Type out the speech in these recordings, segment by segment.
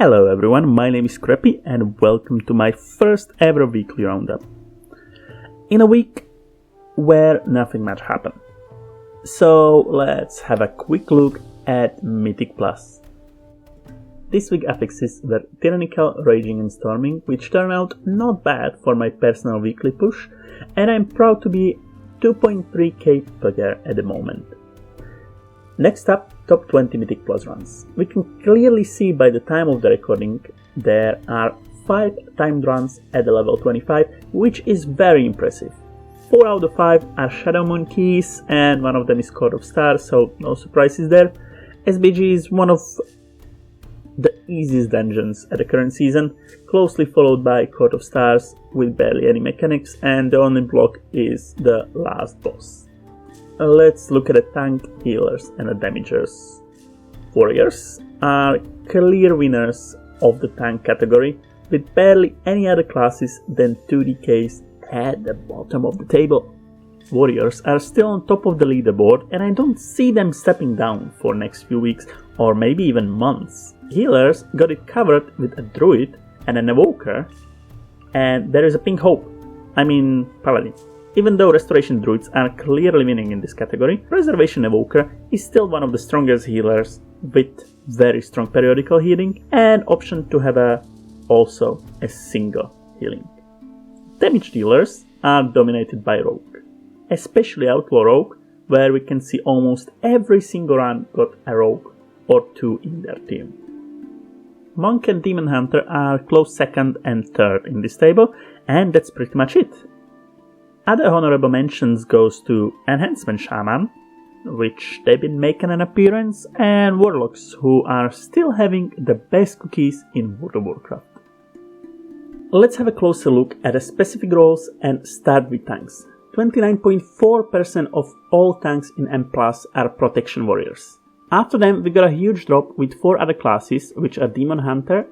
Hello everyone, my name is Creppy and welcome to my first ever weekly roundup. In a week where nothing much happened. So let's have a quick look at Mythic Plus. This week affixes were Tyrannical, Raging and Storming, which turned out not bad for my personal weekly push, and I'm proud to be 2.3k player at the moment. Next up, top 20 Mythic Plus runs. We can clearly see by the time of the recording there are 5 timed runs at the level 25, which is very impressive. 4 out of 5 are Shadow Moon keys and one of them is Court of Stars, so no surprises there. SBG is one of the easiest dungeons at the current season, closely followed by Court of Stars with barely any mechanics, and the only block is the last boss. Let's look at the tank, healers and the damagers. Warriors are clear winners of the tank category, with barely any other classes than 2DKs at the bottom of the table. Warriors are still on top of the leaderboard and I don't see them stepping down for next few weeks or maybe even months. Healers got it covered with a druid and an evoker, and there is a pink hope, paladin. Even though Restoration Druids are clearly winning in this category, Preservation Evoker is still one of the strongest healers with very strong periodical healing and option to have also a single healing. Damage dealers are dominated by Rogue, especially Outlaw Rogue, where we can see almost every single run got a Rogue or 2 in their team. Monk and Demon Hunter are close second and third in this table, and that's pretty much it. Other honorable mentions goes to Enhancement Shaman, which they've been making an appearance, and Warlocks, who are still having the best cookies in World of Warcraft. Let's have a closer look at the specific roles and start with tanks. 29.4% of all tanks in M+ are Protection Warriors. After them we got a huge drop with 4 other classes, which are Demon Hunter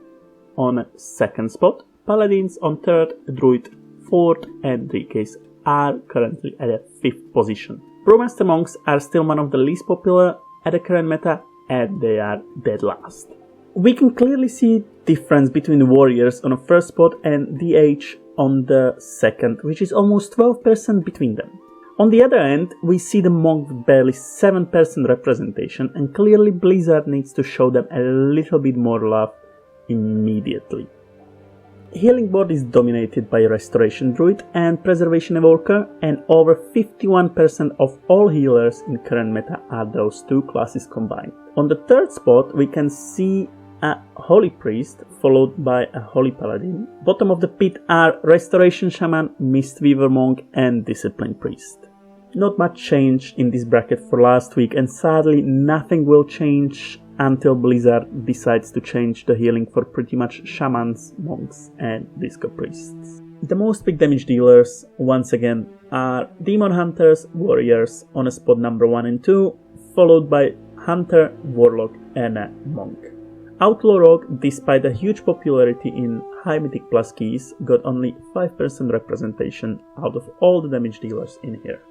on second spot, Paladins on third, Druid 4th and 3Ks are currently at a 5th position. Brewmaster Monks are still one of the least popular at the current meta and they are dead last. We can clearly see difference between the Warriors on the first spot and DH on the second, which is almost 12% between them. On the other end, we see the Monk with barely 7% representation, and clearly Blizzard needs to show them a little bit more love immediately. Healing board is dominated by Restoration Druid and Preservation Evoker, and over 51% of all healers in current meta are those 2 classes combined. On the third spot we can see a Holy Priest followed by a Holy Paladin. Bottom of the pit are Restoration Shaman, Mistweaver Monk and Discipline Priest. Not much change in this bracket for last week, and sadly nothing will change until Blizzard decides to change the healing for pretty much Shamans, Monks and Disco Priests. The most big damage dealers, once again, are Demon Hunters, Warriors on a spot number 1 and 2, followed by Hunter, Warlock and a Monk. Outlaw Rogue, despite a huge popularity in high Mythic Plus keys, got only 5% representation out of all the damage dealers in here.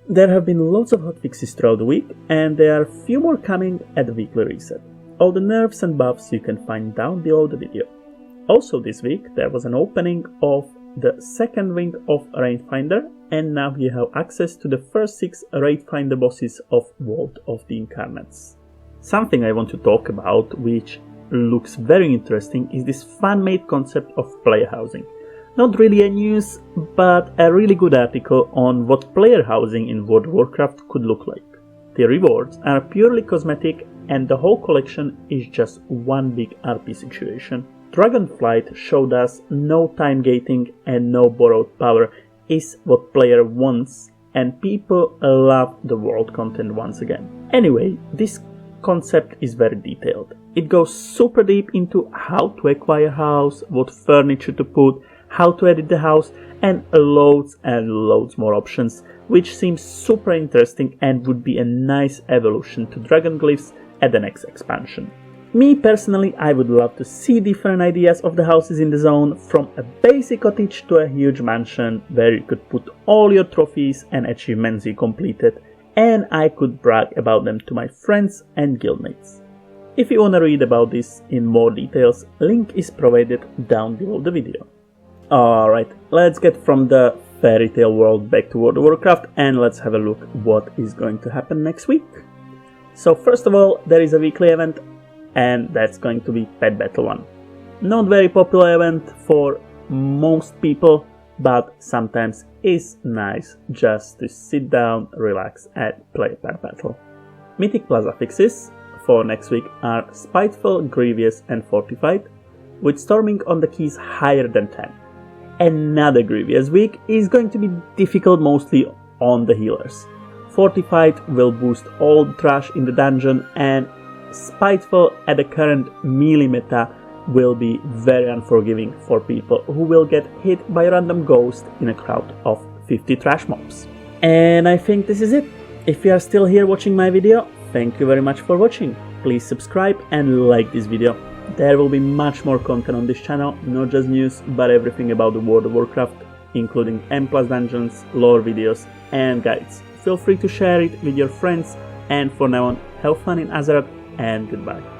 There have been lots of hotfixes throughout the week, and there are a few more coming at the weekly reset. All the nerfs and buffs you can find down below the video. Also this week there was an opening of the second wing of Raidfinder, and now you have access to the first 6 Raidfinder bosses of Vault of the Incarnates. Something I want to talk about, which looks very interesting, is this fan-made concept of player housing. Not really a news, but a really good article on what player housing in World of Warcraft could look like. The rewards are purely cosmetic and the whole collection is just one big RP situation. Dragonflight showed us no time gating and no borrowed power is what player wants, and people love the world content once again. Anyway, this concept is very detailed. It goes super deep into how to acquire a house, what furniture to put, how to edit the house, and loads more options, which seems super interesting and would be a nice evolution to Dragon Glyphs at the next expansion. Me personally, I would love to see different ideas of the houses in the zone, from a basic cottage to a huge mansion where you could put all your trophies and achievements you completed, and I could brag about them to my friends and guildmates. If you wanna read about this in more details, link is provided down below the video. Alright, let's get from the fairy tale world back to World of Warcraft and let's have a look what is going to happen next week. So first of all, there is a weekly event and that's going to be Pet Battle 1. Not very popular event for most people, but sometimes is nice just to sit down, relax and play Pet Battle. Mythic Plaza fixes for next week are Spiteful, Grievous and Fortified, with storming on the keys higher than 10. Another Grievous week is going to be difficult mostly on the healers. Fortified will boost all trash in the dungeon, and Spiteful at the current melee meta will be very unforgiving for people who will get hit by a random ghost in a crowd of 50 trash mobs. And I think this is it. If you are still here watching my video, thank you very much for watching. Please subscribe and like this video. There will be much more content on this channel, not just news, but everything about the World of Warcraft, including M+ dungeons, lore videos and guides. Feel free to share it with your friends, and for now on, have fun in Azeroth and goodbye.